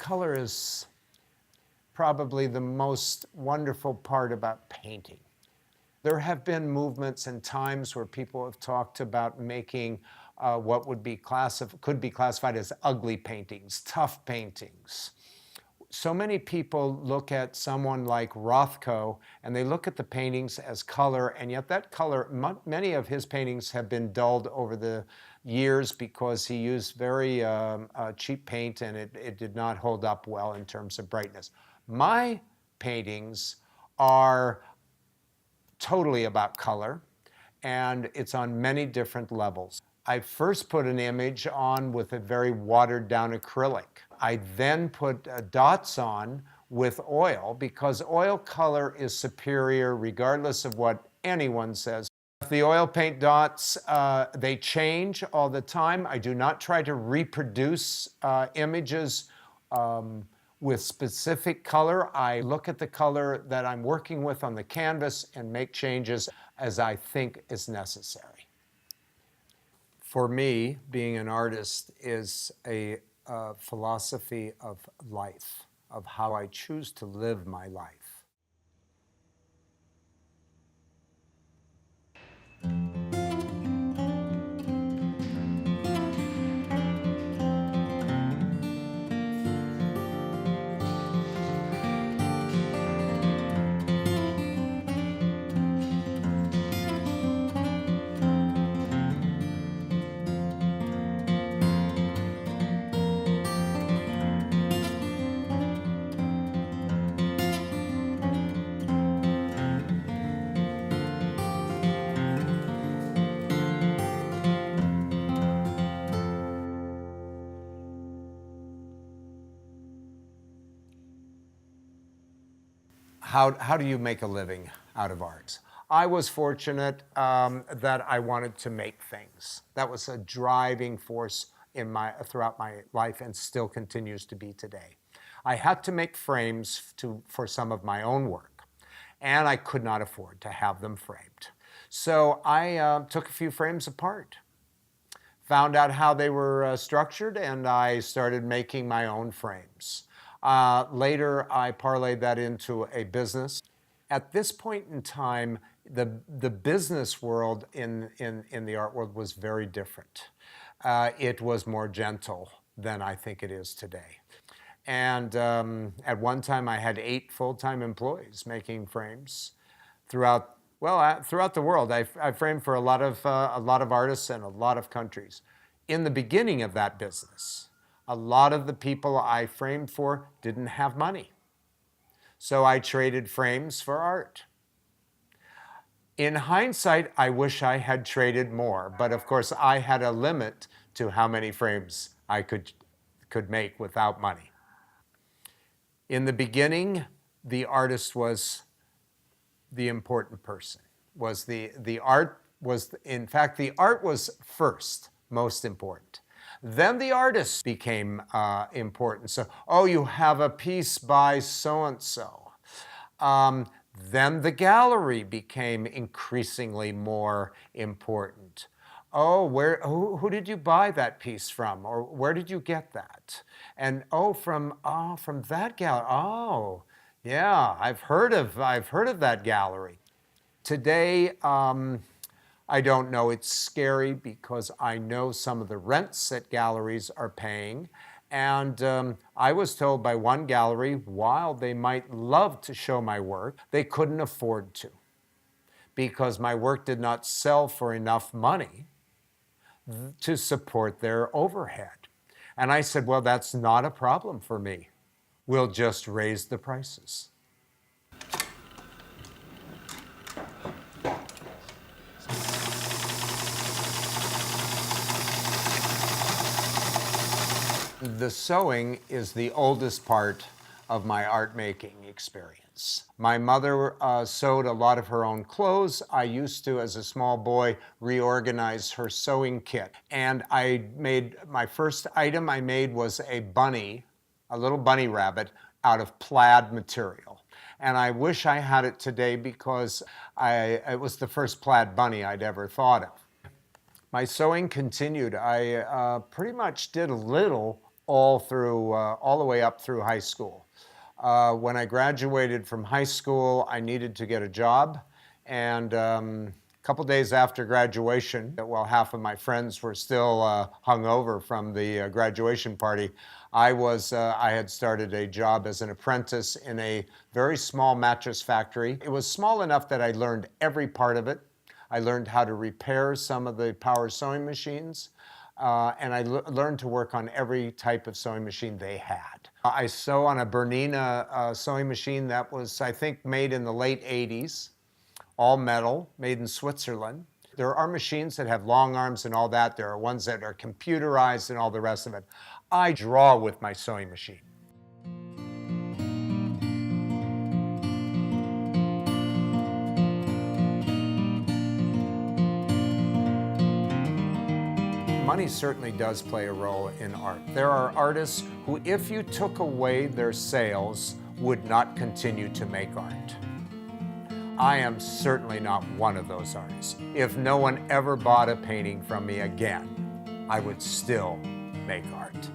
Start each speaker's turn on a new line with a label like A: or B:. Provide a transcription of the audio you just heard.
A: Color is probably the most wonderful part about painting. There have been movements and times where people have talked about making what could be classified as ugly paintings, tough paintings. So many people look at someone like Rothko and they look at the paintings as color, and yet that color, many of his paintings have been dulled over the years because he used very cheap paint, and it did not hold up well in terms of brightness. My paintings are totally about color, and it's on many different levels. I first put an image on with a very watered down acrylic. I then put dots on with oil, because oil color is superior regardless of what anyone says. The oil paint dots, they change all the time. I do not try to reproduce images with specific color. I look at the color that I'm working with on the canvas and make changes as I think is necessary. For me, being an artist is a philosophy of life, of how I choose to live my life. How do you make a living out of art? I was fortunate that I wanted to make things. That was a driving force throughout my life, and still continues to be today. I had to make frames for some of my own work, and I could not afford to have them framed. So I took a few frames apart, found out how they were structured, and I started making my own frames. Later, I parlayed that into a business. At this point in time, the business world in the art world was very different. It was more gentle than I think it is today. And at one time, I had 8 full-time employees making frames throughout the world. I framed for a lot of artists in a lot of countries. In the beginning of that business, a lot of the people I framed for didn't have money. So I traded frames for art. In hindsight, I wish I had traded more, but of course I had a limit to how many frames I could make without money. In the beginning, the artist was the important person. The art was first most important. Then the artist became important. So, oh, you have a piece by so-and-so. Then the gallery became increasingly more important. Oh, who did you buy that piece from? Or where did you get that? And from that gallery. Oh, yeah, I've heard of that gallery. Today, I don't know. It's scary because I know some of the rents that galleries are paying. And I was told by one gallery, while they might love to show my work, they couldn't afford to, because my work did not sell for enough money to support their overhead. And I said, well, that's not a problem for me. We'll just raise the prices. The sewing is the oldest part of my art making experience. My mother sewed a lot of her own clothes. I used to, as a small boy, reorganize her sewing kit. And my first item I made was a little bunny rabbit out of plaid material. And I wish I had it today, because it was the first plaid bunny I'd ever thought of. My sewing continued. I pretty much did a little all the way up through high school. When I graduated from high school, I needed to get a job, and a couple days after graduation, while half of my friends were still hungover from the graduation party, I had started a job as an apprentice in a very small mattress factory. It was small enough that I learned every part of it. I learned how to repair some of the power sewing machines, and I learned to work on every type of sewing machine they had. I sew on a Bernina sewing machine that was, I think, made in the late 80s, all metal, made in Switzerland. There are machines that have long arms and all that. There are ones that are computerized and all the rest of it. I draw with my sewing machine. Money certainly does play a role in art. There are artists who, if you took away their sales, would not continue to make art. I am certainly not one of those artists. If no one ever bought a painting from me again, I would still make art.